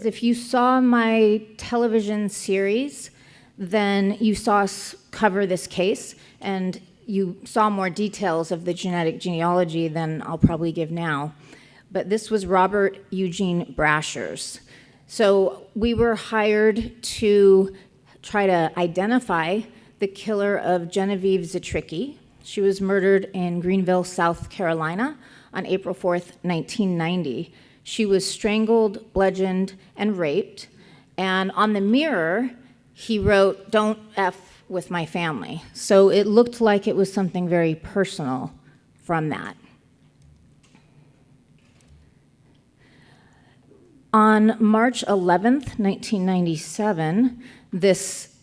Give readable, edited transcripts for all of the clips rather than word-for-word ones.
If you saw my television series, then you saw us cover this case, and you saw more details of the genetic genealogy than I'll probably give now. But this was Robert Eugene Brashers. So we were hired to try to identify the killer of Genevieve Zetricki. She was murdered in Greenville, South Carolina on April 4th, 1990. She was strangled, bludgeoned, and raped. And on the mirror, he wrote, "Don't F with my family." So it looked like it was something very personal from that. On March 11th, 1997,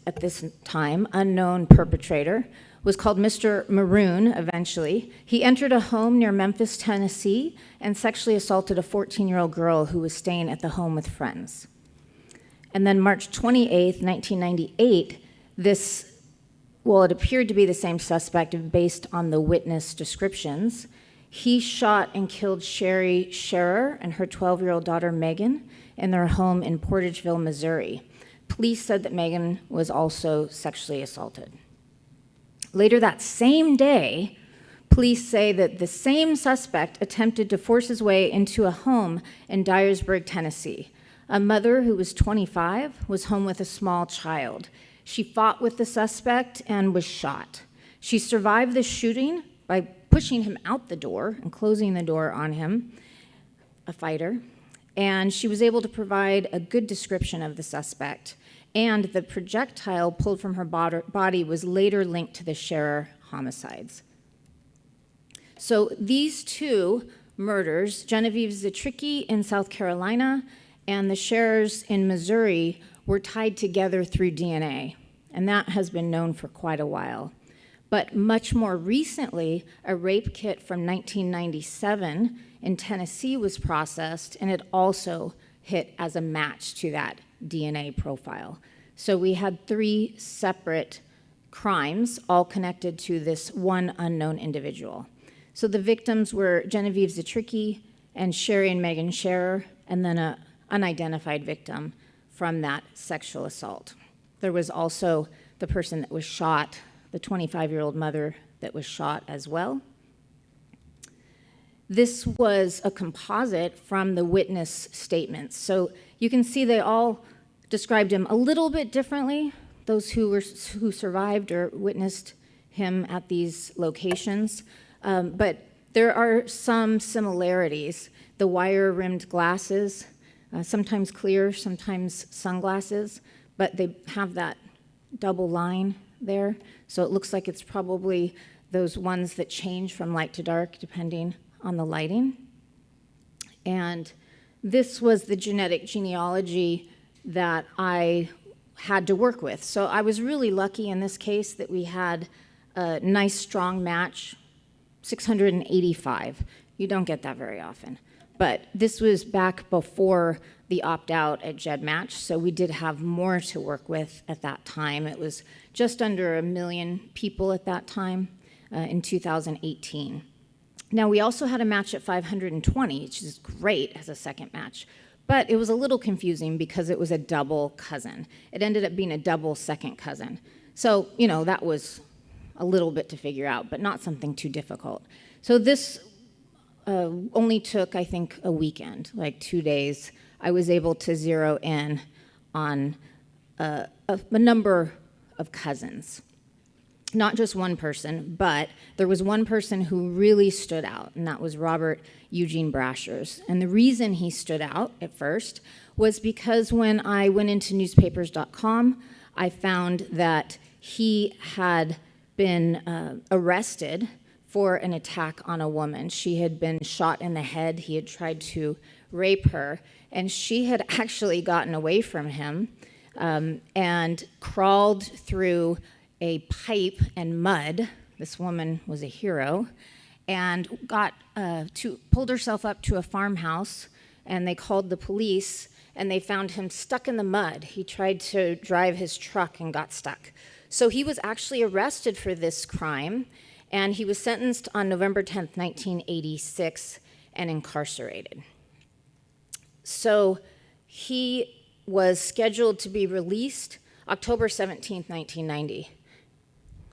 at this time, unknown perpetrator was called Mr. Maroon eventually. He entered a home near Memphis, Tennessee, and sexually assaulted a 14-year-old girl who was staying at the home with friends. And then March 28th, 1998, it appeared to be the same suspect based on the witness descriptions. He shot and killed Sherry Scherer and her 12-year-old daughter Megan in their home in Portageville, Missouri. Police said that Megan was also sexually assaulted. Later that same day, police say that the same suspect attempted to force his way into a home in Dyersburg, Tennessee. A mother who was 25 was home with a small child. She fought with the suspect and was shot. She survived the shooting by pushing him out the door and closing the door on him, a fighter, and she was able to provide a good description of the suspect. And the projectile pulled from her body was later linked to the Scherer homicides. So these two murders, Genevieve Zetricki in South Carolina and the Scherers in Missouri, were tied together through DNA, and that has been known for quite a while. But much more recently, a rape kit from 1997 in Tennessee was processed, and it also hit as a match to that DNA profile. So we had 3 separate crimes, all connected to this one unknown individual. So the victims were Genevieve Zetricki and Sherry and Megan Scherer, and then an unidentified victim from that sexual assault. There was also the person that was shot, the 25-year-old mother that was shot as well. This was a composite from the witness statements. So you can see they all described him a little bit differently, those who survived or witnessed him at these locations. But there are some similarities. The wire-rimmed glasses, sometimes clear, sometimes sunglasses, but they have that double line there. So it looks like it's probably those ones that change from light to dark depending on the lighting. And this was the genetic genealogy that I had to work with. So I was really lucky in this case that we had a nice strong match, 685. You don't get that very often. But this was back before the opt-out at GEDmatch, so we did have more to work with at that time. It was just under 1 million people at that time in 2018. Now, we also had a match at 520, which is great as a second match, but it was a little confusing because it was a double cousin. It ended up being a double second cousin. So, that was a little bit to figure out, but not something too difficult. So this only took, I think, a weekend, like 2 days. I was able to zero in on a number of cousins. Not just one person, but there was one person who really stood out, and that was Robert Eugene Brashers. And the reason he stood out at first was because when I went into newspapers.com, I found that he had been arrested for an attack on a woman. She had been shot in the head. He had tried to rape her, and she had actually gotten away from him and crawled through a pipe and mud. This woman was a hero, and pulled herself up to a farmhouse, and they called the police, and they found him stuck in the mud. He tried to drive his truck and got stuck. So he was actually arrested for this crime, and he was sentenced on November 10th, 1986, and incarcerated. So He was scheduled to be released October 17th, 1990.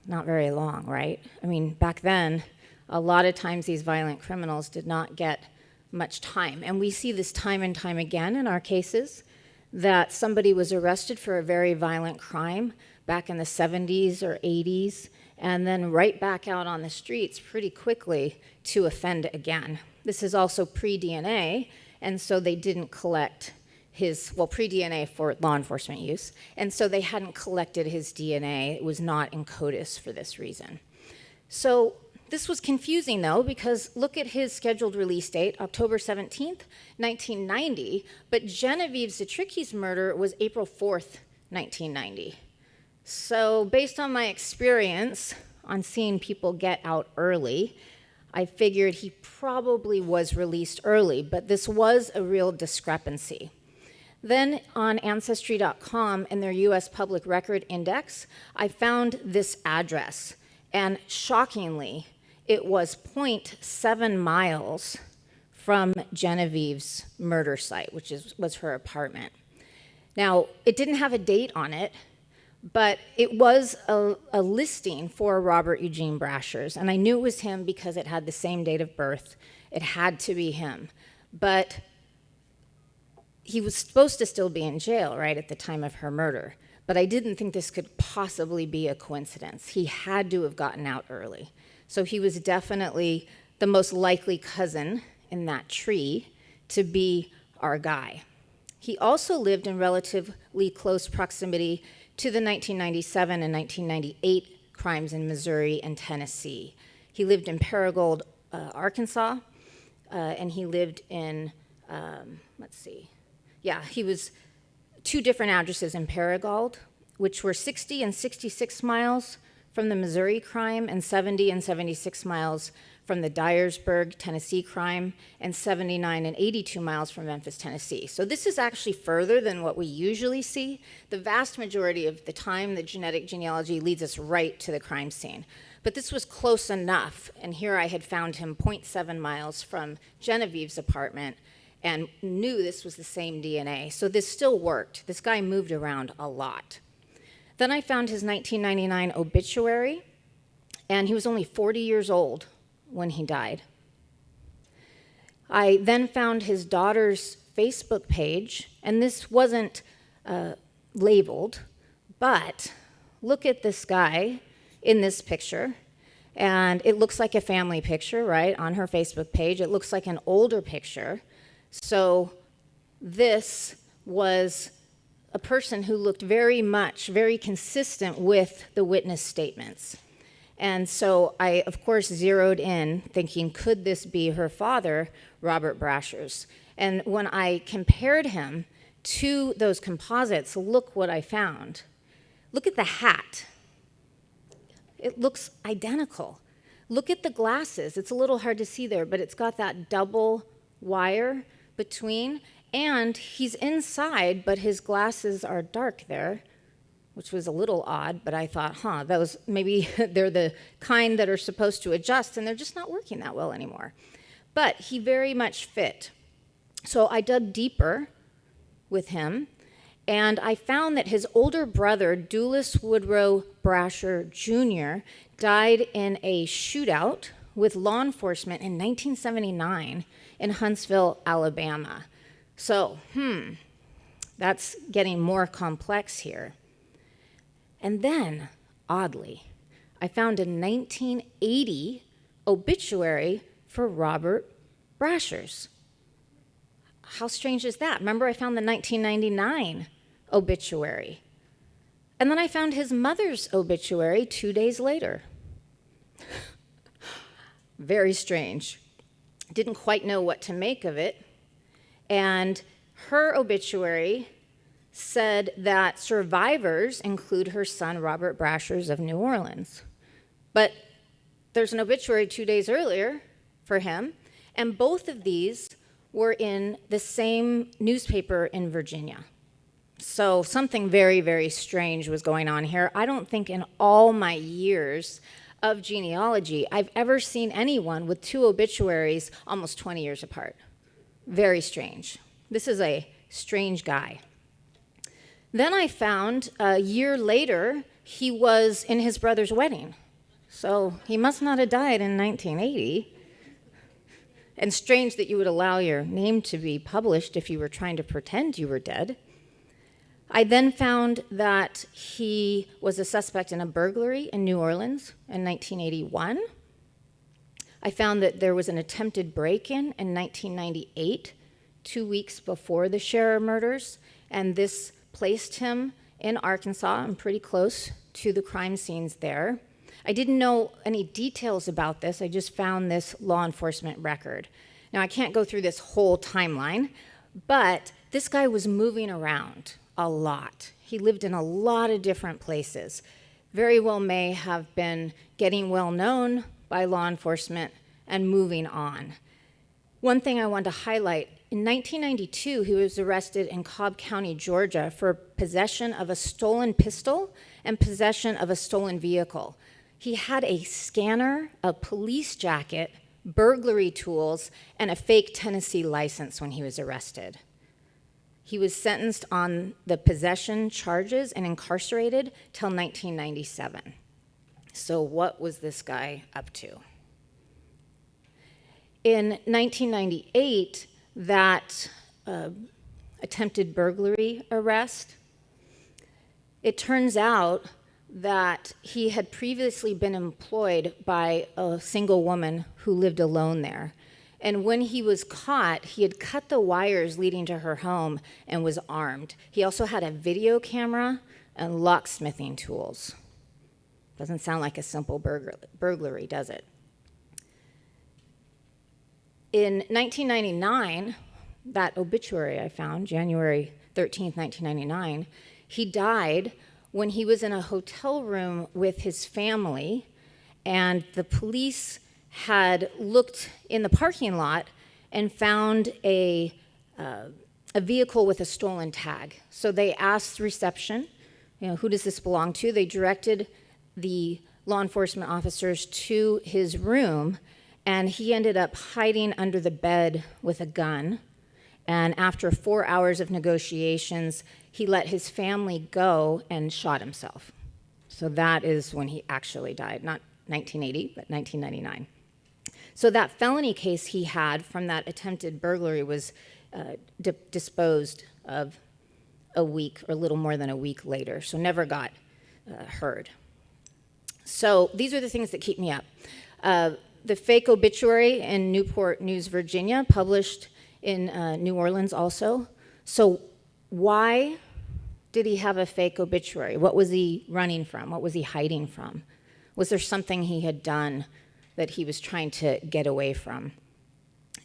Not very long, right? I mean, back then, a lot of times these violent criminals did not get much time. And we see this time and time again in our cases, that somebody was arrested for a very violent crime back in the 70s or 80s, and then right back out on the streets pretty quickly to offend again. This is also pre-DNA, and so they didn't collect his, well, pre-DNA for law enforcement use, and so they hadn't collected his DNA. It was not in CODIS for this reason. So this was confusing, though, because look at his scheduled release date, October 17th, 1990, but Genevieve Zitricki's murder was April 4th, 1990. So based on my experience on seeing people get out early, I figured he probably was released early, but this was a real discrepancy. Then on Ancestry.com in their US Public Record Index, I found this address, and shockingly, it was 0.7 miles from Genevieve's murder site, which was her apartment. Now, it didn't have a date on it, but it was a listing for Robert Eugene Brashers, and I knew it was him because it had the same date of birth. It had to be him. But he was supposed to still be in jail, right, at the time of her murder. But I didn't think this could possibly be a coincidence. He had to have gotten out early. So he was definitely the most likely cousin in that tree to be our guy. He also lived in relatively close proximity to the 1997 and 1998 crimes in Missouri and Tennessee. He lived in Paragould, Arkansas, and he lived in, he was two different addresses in Paragould, which were 60 and 66 miles from the Missouri crime, and 70 and 76 miles from the Dyersburg, Tennessee crime, and 79 and 82 miles from Memphis, Tennessee. So this is actually further than what we usually see. The vast majority of the time, the genetic genealogy leads us right to the crime scene. But this was close enough, and here I had found him 0.7 miles from Genevieve's apartment and knew this was the same DNA. So this still worked. This guy moved around a lot. Then I found his 1999 obituary, and he was only 40 years old when he died. I then found his daughter's Facebook page, and this wasn't labeled, but look at this guy in this picture, and it looks like a family picture, right, on her Facebook page. It looks like an older picture. So this was a person who looked very consistent with the witness statements. And so I, of course, zeroed in thinking, could this be her father, Robert Brashers? And when I compared him to those composites, look what I found. Look at the hat. It looks identical. Look at the glasses. It's a little hard to see there, but it's got that double wire between, and he's inside, but his glasses are dark there, which was a little odd, but I thought, those maybe they're the kind that are supposed to adjust, and they're just not working that well anymore. But he very much fit. So I dug deeper with him, and I found that his older brother, Dulles Woodrow Brasher Jr., died in a shootout with law enforcement in 1979 in Huntsville, Alabama. So, that's getting more complex here. And then, oddly, I found a 1980 obituary for Robert Brashers. How strange is that? Remember, I found the 1999 obituary. And then I found his mother's obituary 2 days later. Very strange. Didn't quite know what to make of it. And her obituary said that survivors include her son, Robert Brashers of New Orleans. But there's an obituary 2 days earlier for him, and both of these were in the same newspaper in Virginia. So something very, very strange was going on here. I don't think in all my years of genealogy I've ever seen anyone with two obituaries almost 20 years apart. Very strange. This is a Strange guy. Then I found a year later, he was in his brother's wedding. So he must not have died in 1980. And strange that you would allow your name to be published if you were trying to pretend you were dead. I then found that he was a suspect in a burglary in New Orleans in 1981. I found that there was an attempted break-in in 1998, 2 weeks before the Scherer murders, and this placed him in Arkansas and pretty close to the crime scenes there. I didn't know any details about this. I just found this law enforcement record. Now, I can't go through this whole timeline, but this guy was moving around a lot. He lived in a lot of different places. Very well may have been getting well known by law enforcement and moving on. One thing I want to highlight, in 1992, he was arrested in Cobb County, Georgia for possession of a stolen pistol and possession of a stolen vehicle. He had a scanner, a police jacket, burglary tools, and a fake Tennessee license when he was arrested. He was sentenced on the possession charges and incarcerated till 1997. So what was this guy up to? In 1998, that attempted burglary arrest, it turns out that he had previously been employed by a single woman who lived alone there. And when he was caught, he had cut the wires leading to her home and was armed. He also had a video camera and locksmithing tools. Doesn't sound like a simple burglary, does it? In 1999, that obituary I found, January 13th, 1999, he died when he was in a hotel room with his family, and the police had looked in the parking lot and found a vehicle with a stolen tag. So they asked reception, who does this belong to? They directed the law enforcement officers to his room, and he ended up hiding under the bed with a gun. And after 4 hours of negotiations, he let his family go and shot himself. So that is when he actually died, not 1980, but 1999. So that felony case he had from that attempted burglary was disposed of a week or a little more than a week later, so never got heard. So these are the things that keep me up. The fake obituary in Newport News, Virginia, published in New Orleans also. So why did he have a fake obituary? What was he running from? What was he hiding from? Was there something he had done that he was trying to get away from?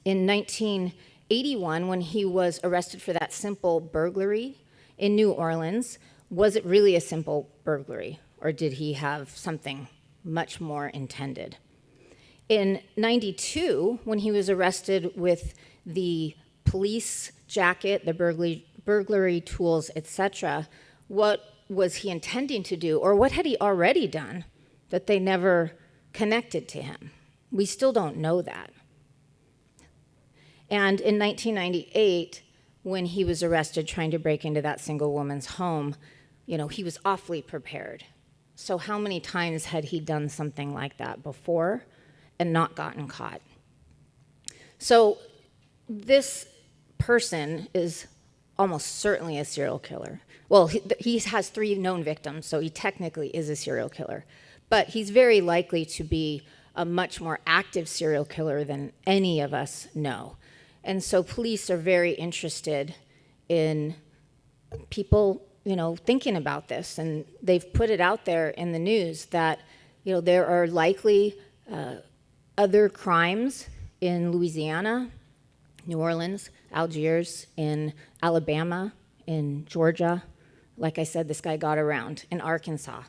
In 1981, when he was arrested for that simple burglary in New Orleans, was it really a simple burglary, or did he have something much more intended? In 92, when he was arrested with the police jacket, the burglary tools, etc., what was he intending to do, or what had he already done that they never connected to him? We still don't know that. And in 1998, when he was arrested trying to break into that single woman's home, he was awfully prepared. So how many times had he done something like that before and not gotten caught? So this person is almost certainly a serial killer. Well, he has 3 known victims, so he technically is a serial killer. But he's very likely to be a much more active serial killer than any of us know. And so police are very interested in people, thinking about this. And they've put it out there in the news that, there are likely other crimes in Louisiana, New Orleans, Algiers, in Alabama, in Georgia. Like I said, this guy got around, in Arkansas.